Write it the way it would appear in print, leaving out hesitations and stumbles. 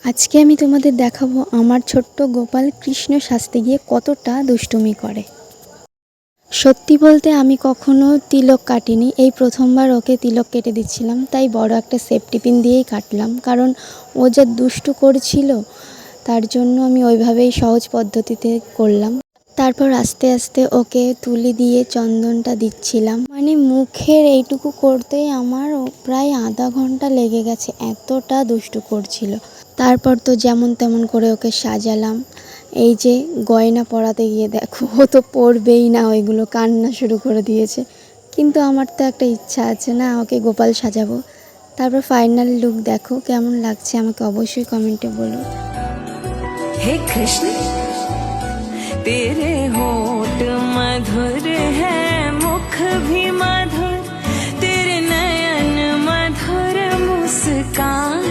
আজকে আমি তোমাদের দেখাবো আমার ছোট্ট গোপাল কৃষ্ণ সাজতে গিয়ে কতটা দুষ্টুমি করে। সত্যি বলতে আমি কখনো তিলক কাটিনি, এই প্রথমবার ওকে তিলক কেটে দিচ্ছিলাম, তাই বড় একটা সেফটি পিন দিয়েই কাটলাম, কারণ ও যা দুষ্টু করছিল তার জন্য আমি ওইভাবেই সহজ পদ্ধতিতে করলাম। তারপর আস্তে আস্তে ওকে তুলি দিয়ে চন্দনটা দিচ্ছিলাম, মানে মুখের এইটুকু করতেই আমার প্রায় আধা ঘন্টা লেগে গেছে, এতটা দুষ্টু করছিল। তারপর তো যেমন তেমন করে ওকে সাজালাম। এই যে গয়না পরাতে গিয়ে দেখো, ও তো পরবেই না, ওইগুলো কান্না শুরু করে দিয়েছে। কিন্তু আমার তো একটা ইচ্ছা আছে না, ওকে গোপাল সাজাবো। তারপর ফাইনাল লুক দেখো কেমন লাগছে, আমাকে অবশ্যই কমেন্টে বলো। हे कृष्ण तेरे होठ मधुर है, मुख भी मधुर, तेरे नयन मधुर, मुस्कान